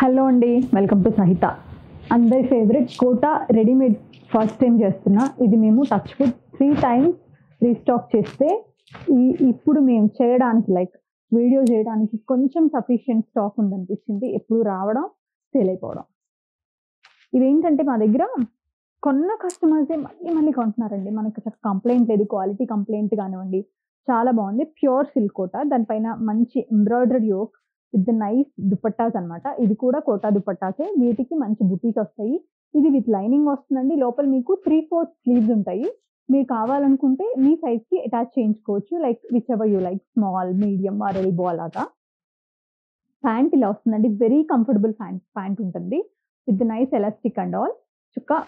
Hello అండి, welcome to Sahitha. అందరి favourite Kota readymade first time చేస్తున్నా. ఇది మేము టచ్ వుడ్ 3 times రీస్టాక్ చేస్తే ఇప్పుడు మేము చేయడానికి వీడియో చేయడానికి కొంచెం సఫిషియెంట్ స్టాక్ ఉందనిపించింది. ఎప్పుడు రావడం సేల్ అయిపోవడం. ఇవేంటంటే మా దగ్గర కొన్న కస్టమర్సే మళ్ళీ మళ్ళీ కొంటున్నారండి. మనకి అసలు కంప్లైంట్ లేదు, క్వాలిటీ కంప్లైంట్ కానివ్వండి. చాలా బాగుంది. ప్యూర్ సిల్క్ కోటా, దానిపైన మంచి embroidery yoke with nice dupattas అనమాట. ఇది కూడా కోటా దుపట్టాసే. వీటికి మంచి బుటీస్ వస్తాయి. ఇది విత్ లైనింగ్ వస్తుందండి. లోపల మీకు 3/4 స్లీవ్స్ ఉంటాయి. మీరు కావాలనుకుంటే మీ సైజ్ కి అటాచ్ చేయించుకోవచ్చు. Which ever you like, small, medium are elbow అలాగా. ప్యాంట్ ఇలా వస్తుందండి. వెరీ కంఫర్టబుల్ ప్యాంట్ ఉంటుంది with nice elastic and all.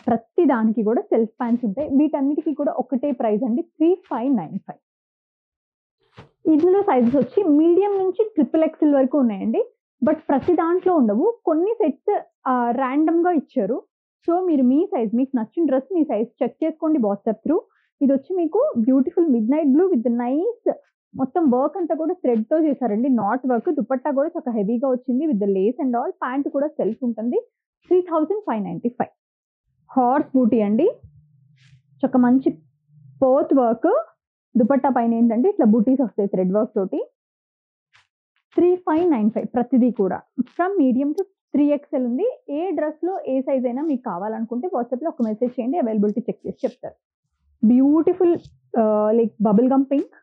ప్రతి దానికి కూడా సెల్ఫ్ ప్యాంట్స్ ఉంటాయి. వీటన్నిటికీ కూడా ఒకటే ప్రైస్ అండి, 3595. ఇందులో సైజెస్ వచ్చి మీడియం నుంచి XXL వరకు ఉన్నాయండి. బట్ ప్రతి దాంట్లో ఉండవు. కొన్ని సెట్స్ ర్యాండమ్ గా ఇచ్చారు. సో మీరు మీ సైజ్, మీకు నచ్చిన డ్రెస్ మీ సైజ్ చెక్ చేసుకోండి వాట్సాప్ త్రూ. ఇది వచ్చి మీకు beautiful mid night blue with nice మొత్తం వర్క్ అంతా కూడా థ్రెడ్ తో చేశారండి. Not work. దుపట్టా కూడా చాలా హెవీగా వచ్చింది with lace and all. Pant కూడా సెల్ఫ్ ఉంటుంది. 3595. హార్స్ బూటీ అండి. మంచి పోత్ వర్క్. దుపట్టా పైన ఏంటంటే ఇట్లా బూటీస్ వస్తాయి థ్రెడ్ వర్క్ తోటి. 3595 ప్రతిదీ కూడా. ఫ్రమ్ మీడియం టు 3XL ఉంది. ఏ డ్రెస్ లో ఏ సైజ్ అయినా మీకు కావాలనుకుంటే వాట్సాప్ లో ఒక మెసేజ్ చేయండి, అవైలబిలిటీ చెక్ చేసి చెప్తారు. Beautiful bubble gum pink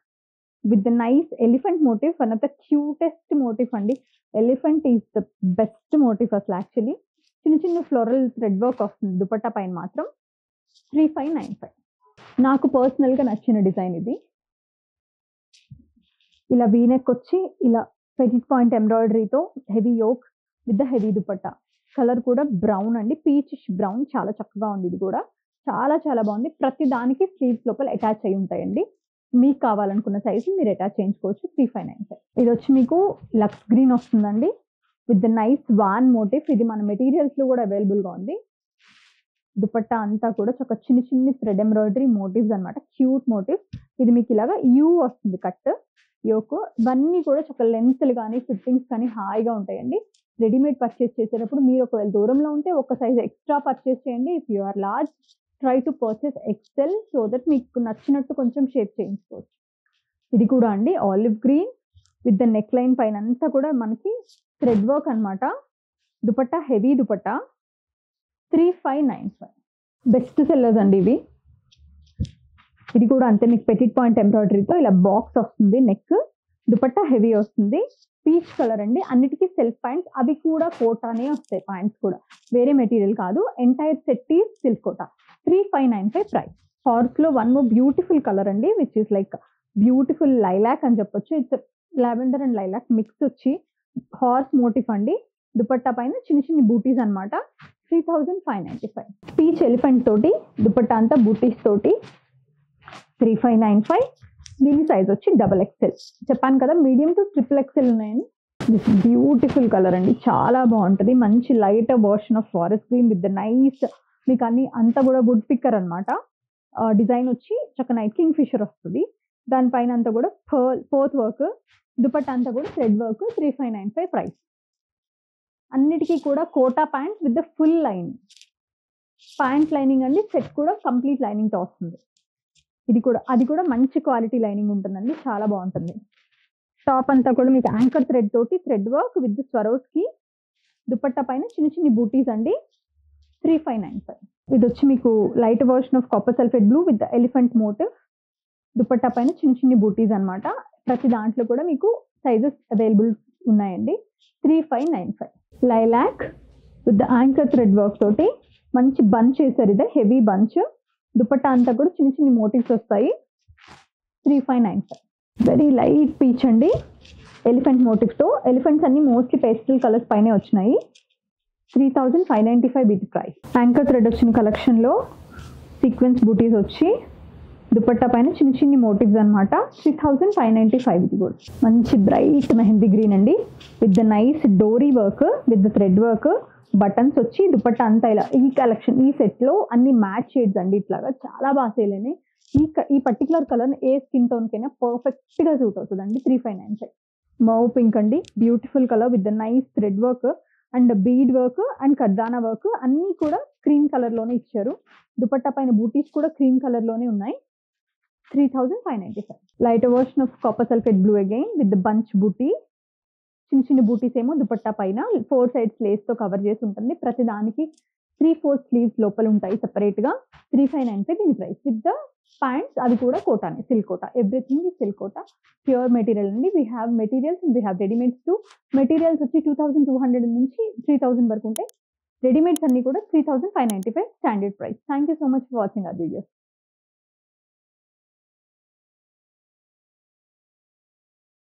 with nice elephant motif. One of the cutest motif అండి. Elephant is the best motif అసలు యాక్చువల్లీ. చిన్న చిన్న ఫ్లోరల్ థ్రెడ్ వర్క్ వస్తుంది దుపట్టా పైన మాత్రం. 3595. నాకు పర్సనల్ గా నచ్చిన డిజైన్ ఇది. ఇలా వీనెక్ వచ్చి ఇలా పెజిట్ పాయింట్ ఎంబ్రాయిడరీతో heavy yoke with the heavy dupatta. Colour కూడా బ్రౌన్ అండి, పీచిష్ బ్రౌన్. చాలా చక్కగా ఉంది. ఇది కూడా చాలా చాలా బాగుంది. ప్రతి దానికి స్లీవ్స్ లోపల అటాచ్ అయి ఉంటాయండి. మీకు కావాలనుకున్న సైజు మీరు అటాచ్ చేయించుకోవచ్చు. 3595. ఇది వచ్చి మీకు లక్స్ గ్రీన్ వస్తుందండి with the nice vine motive. ఇది మన మెటీరియల్స్ లో కూడా అవైలబుల్ గా ఉంది. దుపట్టా అంతా కూడా చిన్న చిన్న థ్రెడ్ ఎంబ్రాయిడరీ మోటివ్స్ అనమాట. Cute motive. ఇది మీకు ఇలాగా యూ వస్తుంది కట్ యోకు. ఇవన్నీ కూడా లెంత్లు కానీ ఫిట్టింగ్స్ కానీ హాయిగా ఉంటాయండి. రెడీమేడ్ పర్చేస్ చేసేటప్పుడు మీరు ఒకవేళ దూరంలో ఉంటే ఒక సైజ్ ఎక్స్ట్రా పర్చేస్ చేయండి. If you are large try to purchase XL so that మీకు నచ్చినట్టు కొంచెం షేప్ చేయించుకోవచ్చు. ఇది కూడా అండి olive green with the neck line పైన అంతా కూడా మనకి థ్రెడ్ వర్క్ అనమాట. Dupatta heavy dupatta. 3595. Best sellers అండి ఇవి. ఇది కూడా అంతే, మీకు పెటిట్ పాయింట్ ఎంబ్రాయిడరీతో ఇలా బాక్స్ వస్తుంది. నెక్ దుపట్టా హెవీ వస్తుంది. పీచ్ కలర్ అండి. అన్నిటికీ సెల్ఫ్ ప్యాంట్స్. అవి కూడా కోటానే వస్తాయి. ప్యాంట్స్ కూడా వేరే మెటీరియల్ కాదు. Entire set is silk Kota. 3595 price. Horse లో వన్ మోర్ బ్యూటిఫుల్ కలర్ అండి విచ్ ఇస్ బ్యూటిఫుల్ లైలాక్ అని చెప్పొచ్చు. It's lavender and lilac mix వచ్చి హార్స్ మోటిఫ్ అండి. దుపట్టా పైన చిన్న చిన్న బూటీస్ అనమాట. 3595. పీచ్ ఎలిఫెంట్ తోటి దుపట్టా అంతా బూటీస్ తోటి. 3595. దీని సైజ్ వచ్చి XXL. చెప్పాను కదా మీడియం టు XXL ఉన్నాయని. దిస్ బ్యూటిఫుల్ కలర్ అండి. చాలా బాగుంటుంది. మంచి light version of forest green with nice, మీకు అంతా కూడా వుడ్ పిక్కర్ అనమాట. డిజైన్ వచ్చి నైట్ కింగ్ ఫిషర్ వస్తుంది. దానిపైన అంతా కూడా పోత్ వర్క్. దుపట్టా అంతా కూడా థ్రెడ్ వర్క్. 3595 ప్రైస్. అన్నిటికీ కూడా Kota pant with the full lining. Pant lining అండి. సెట్ కూడా కంప్లీట్ లైనింగ్ తో వస్తుంది. అది కూడా మంచి క్వాలిటీ లైనింగ్ ఉంటుందండి. చాలా బాగుంటుంది. టాప్ అంతా కూడా మీకు యాంకర్ థ్రెడ్ తోటి థ్రెడ్ వర్క్ విత్ స్వరోస్ కి. దుపట్టా పైన చిన్న చిన్న బూటీస్ అండి. 3595. ఇది వచ్చి మీకు light version of copper sulphate blue with elephant motive. Dupatta పైన చిన్న చిన్న బూటీస్ అనమాట. ప్రతి దాంట్లో కూడా మీకు సైజెస్ అవైలబుల్ ఉన్నాయండి. 3595. Lilac with anchor thread work తోటి మంచి బంచ్ వేసారు. ఇదే హెవీ బంచ్. దుపట్టా అంతా కూడా చిన్న చిన్న మోటివ్స్ వస్తాయి. 3595. వెరీ లైట్ పీచ్ అండి. ఎలిఫెంట్ మోటివ్ తో. ఎలిఫెంట్స్ అన్ని మోస్ట్లీ పేస్టల్ కలర్స్ పైనే వచ్చినాయి. 3595 ఇది ప్రైస్. యాంకర్ థ్రెడ్ వచ్చిన కలెక్షన్ లో సీక్వెన్స్ బూటీస్ వచ్చి దుపట్టా పైన చిన్న చిన్న మోటివ్స్ అనమాట. 3595. ఇది కూడా మంచి బ్రైట్ మెహందీ గ్రీన్ అండి with the nice dori work with the thread work. Buttons వచ్చి దుపట్టా అంతా ఇలా. ఈ కలెక్షన్ ఈ సెట్ లో అన్ని మ్యాచ్ షేడ్స్ అండి. ఇట్లాగా చాలా బాగా సేల్ అయినాయి. ఈ పర్టికులర్ కలర్ ఏ స్కిన్ టోన్ కైనా పర్ఫెక్ట్ గా సూట్ అవుతుంది అండి. 3595. మౌ పింక్ అండి. Beautiful colour with the nice thread work and bead work and kardana work అన్నీ కూడా క్రీమ్ కలర్లోనే ఇచ్చారు. దుపట్టా పైన బూటీస్ కూడా క్రీమ్ కలర్లోనే ఉన్నాయి. 3,595. Lighter version of copper sulphate blue again with the bunch booti. చిన్న చిన్న బూటీస్ ఏమో దుపట్టా పైన 4 సైడ్స్ లేస్తో కవర్ చేసి ఉంటుంది. ప్రతి దానికి 3/4 స్లీవ్స్ లోపల ఉంటాయి సెపరేట్గా. 3,595 దీని ప్రైస్. విత్ ద ప్యాంట్స్ అది కూడా కోటానే, సిల్క్ కోటా. ఎవ్రీథింగ్ ఈ సిల్క్ కోటా, ప్యూర్ మెటీరియల్ అండి. We have materials and we have readymades to. Materials వచ్చి 2,200 నుంచి 3,000 వరకు ఉంటాయి. రెడీమేడ్స్ అన్ని కూడా 3,595 standard price. Thank you so much for watching our videos.